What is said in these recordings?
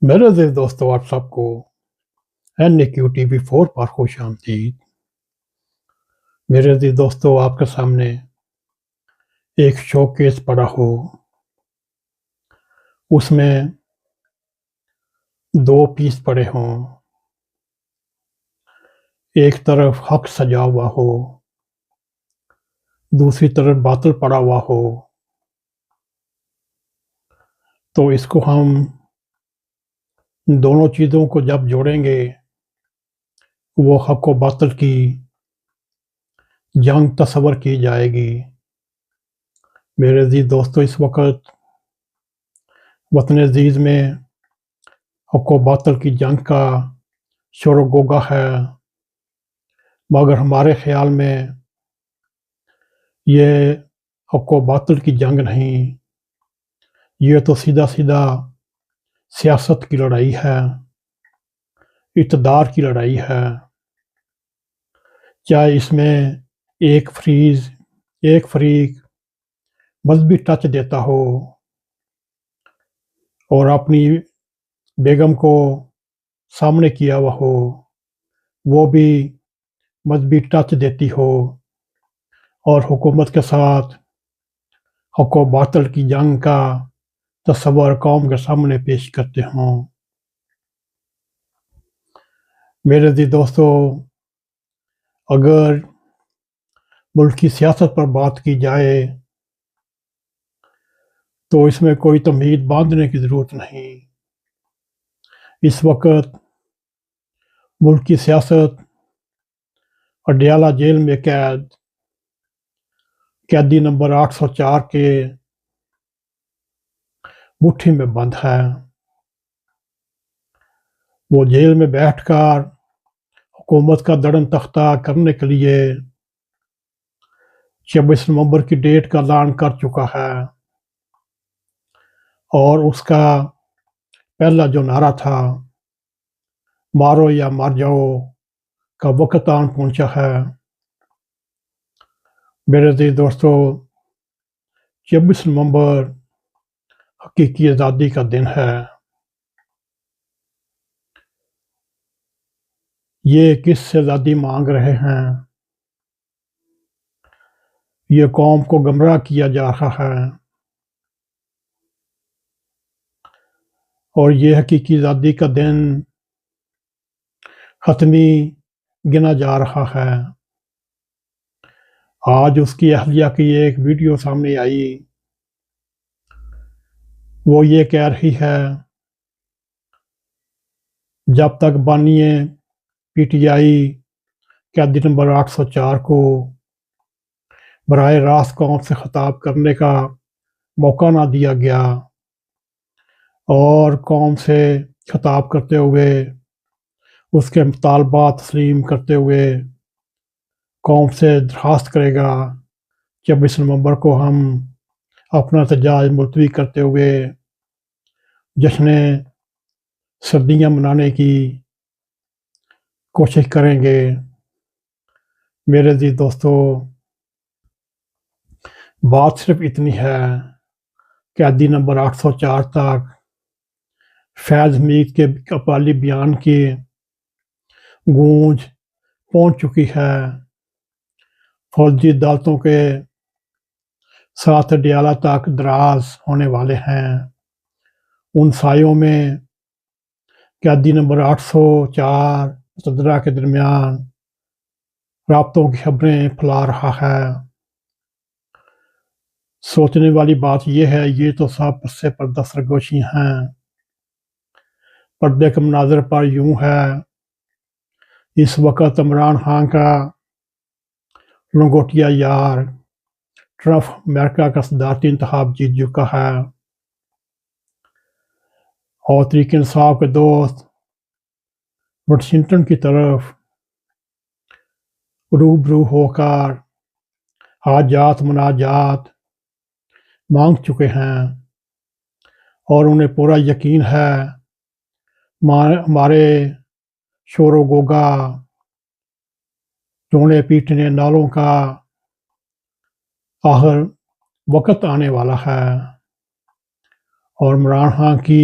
میرے عزیز دوستو، آپ سب کو NAQ TV4 پر خوش آمدید۔ میرے عزیز دوستو، آپ کے سامنے ایک شو کیس پڑا ہو، اس میں 2 پیس پڑے ہوں، ایک طرف حق سجا ہوا ہو، دوسری طرف باطل پڑا ہوا ہو، تو اس کو ہم دونوں چیزوں کو جب جوڑیں گے، وہ حق و باطل کی جنگ تصور کی جائے گی۔ میرے عزیز دوستو، اس وقت وطن عزیز میں حق و باطل کی جنگ کا شور و غوغا ہے، مگر ہمارے خیال میں یہ حق و باطل کی جنگ نہیں، یہ تو سیدھا سیاست کی لڑائی ہے، اقتدار کی لڑائی ہے۔ چاہے اس میں ایک فریق مذہبی ٹچ دیتا ہو اور اپنی بیگم کو سامنے کیا ہوا ہو، وہ بھی مذہبی ٹچ دیتی ہو اور حکومت کے ساتھ حق و باطل کی جنگ کا تصور قوم کے سامنے پیش کرتے ہوں۔ میرے عزیز دوستو، اگر ملک کی سیاست پر بات کی جائے تو اس میں کوئی تمہید باندھنے کی ضرورت نہیں۔ اس وقت ملک کی سیاست اڈیالہ جیل میں قیدی نمبر 804 کے مٹھی میں بند ہے۔ وہ جیل میں بیٹھ کر حکومت کا دڑن تختہ کرنے کے لیے 26 نومبر کی ڈیٹ کا اعلان کر چکا ہے، اور اس کا پہلا جو نعرہ تھا مارو یا مر جاؤ کا وقت آن پہنچا ہے۔ میرے عزیز دوستو، 26 نومبر حقیقی آزادی کا دن ہے۔ یہ کس سے آزادی مانگ رہے ہیں؟ یہ قوم کو گمراہ کیا جا رہا ہے، اور یہ حقیقی آزادی کا دن حتمی گنا جا رہا ہے۔ آج اس کی اہلیہ کی ایک ویڈیو سامنے آئی، وہ یہ کہہ رہی ہے جب تک بانی PTI قیدی نمبر 804 کو براہ راست قوم سے خطاب کرنے کا موقع نہ دیا گیا اور قوم سے خطاب کرتے ہوئے اس کے مطالبات تسلیم کرتے ہوئے قوم سے درخواست کرے گا 26 نومبر کو ہم اپنا احتجاج ملتوی کرتے ہوئے جشن سردیاں منانے کی کوشش کریں گے۔ میرے عزیز دوستو، بات صرف اتنی ہے، قیدی نمبر 804 تک فیض حمید کے اقبالی بیان کی گونج پہنچ چکی ہے۔ فوجی عدالتوں کے ساتھ اڈیالہ تک دراز ہونے والے ہیں۔ ان سایوں میں قیدی نمبر 804 متحدہ کے درمیان رابطوں کی خبریں پھیلا رہا ہے۔ سوچنے والی بات یہ ہے، یہ تو سب پس پردہ سرگوشی ہیں۔ پردے کے مناظر پر یوں ہے، اس وقت عمران خان کا لنگوٹیا یار ٹرمپ امریکہ کا صدارتی انتخاب جیت چکا ہے، اور تحریک انصاف کے دوست واشنگٹن کی طرف روبرو ہو کر حاجات مناجات مانگ چکے ہیں، اور انہیں پورا یقین ہے ہمارے شور و غوغا، رونے پیٹنے نالوں کا آخر وقت آنے والا ہے، اور عمران خان کی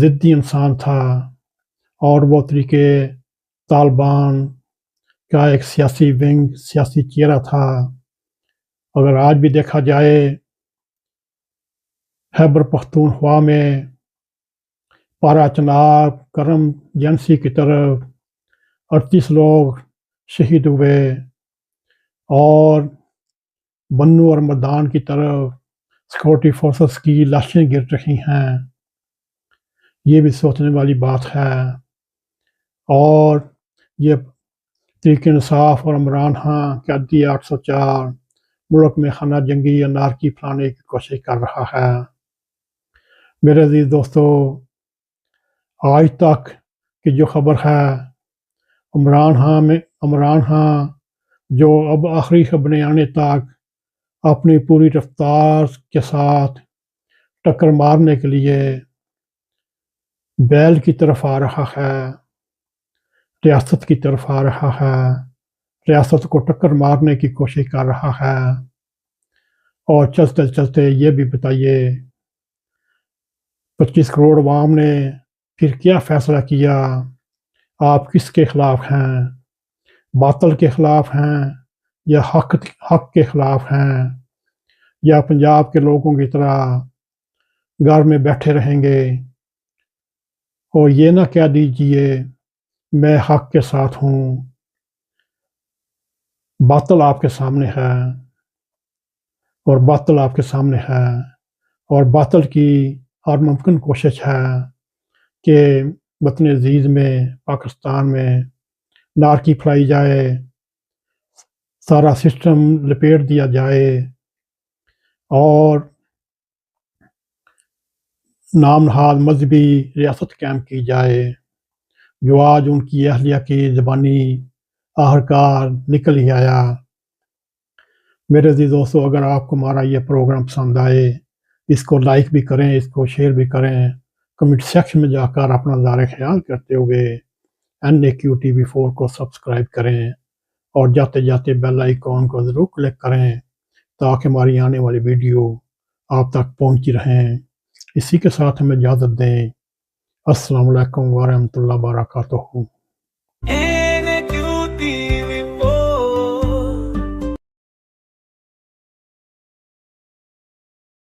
ضدی انسان تھا اور وہ طریقے طالبان کا ایک سیاسی ونگ سیاسی چہرہ تھا۔ اگر آج بھی دیکھا جائے خیبر پختونخوا میں پارا چناب کرم ایجنسی کی طرف 38 لوگ شہید ہوئے اور بنو اور مردان کی طرف سیکورٹی فورسز کی لاشیں گر رہی ہیں، یہ بھی سوچنے والی بات ہے۔ اور یہ تحریک انصاف اور عمران خان کے عدلیہ 804 ملک میں خانہ جنگی انارکی پھیلانے کی کوشش کر رہا ہے۔ میرے عزیز دوستو، آج تک کی جو خبر ہے عمران خان جو اب آخری خبریں آنے تک اپنی پوری رفتار کے ساتھ ٹکر مارنے کے لیے بیل کی طرف آ رہا ہے، ریاست کی طرف آ رہا ہے، ریاست کو ٹکر مارنے کی کوشش کر رہا ہے۔ اور چلتے چلتے یہ بھی بتائیے 25 کروڑ عوام نے پھر کیا فیصلہ کیا؟ آپ کس کے خلاف ہیں؟ باطل کے خلاف ہیں یا حق کے خلاف ہیں، یا پنجاب کے لوگوں کی طرح گھر میں بیٹھے رہیں گے اور یہ نہ کہہ دیجئے میں حق کے ساتھ ہوں؟ باطل آپ کے سامنے ہے اور باطل آپ کے سامنے ہے، اور باطل کی ہر ممکن کوشش ہے کہ وطن عزیز میں پاکستان میں نارکی پھیلائی جائے، سارا سسٹم لپیٹ دیا جائے اور نام نہاد مذہبی ریاست قائم کی جائے، جو آج ان کی اہلیہ کی زبانی آخرکار نکل ہی آیا۔ میرے عزیز دوستو، اگر آپ کو ہمارا یہ پروگرام پسند آئے، اس کو لائک بھی کریں، اس کو شیئر بھی کریں، کمنٹ سیکشن میں جا کر اپنا نظر خیال کرتے ہوئے NAQTV4 کو سبسکرائب کریں اور جاتے جاتے بیل آئیکن کو ضرور کلک کریں تاکہ ہماری آنے والی ویڈیو آپ تک پہنچتی رہیں۔ اسی کے ساتھ ہمیں اجازت دیں۔ السلام علیکم ورحمۃ اللہ وبرکاتہ۔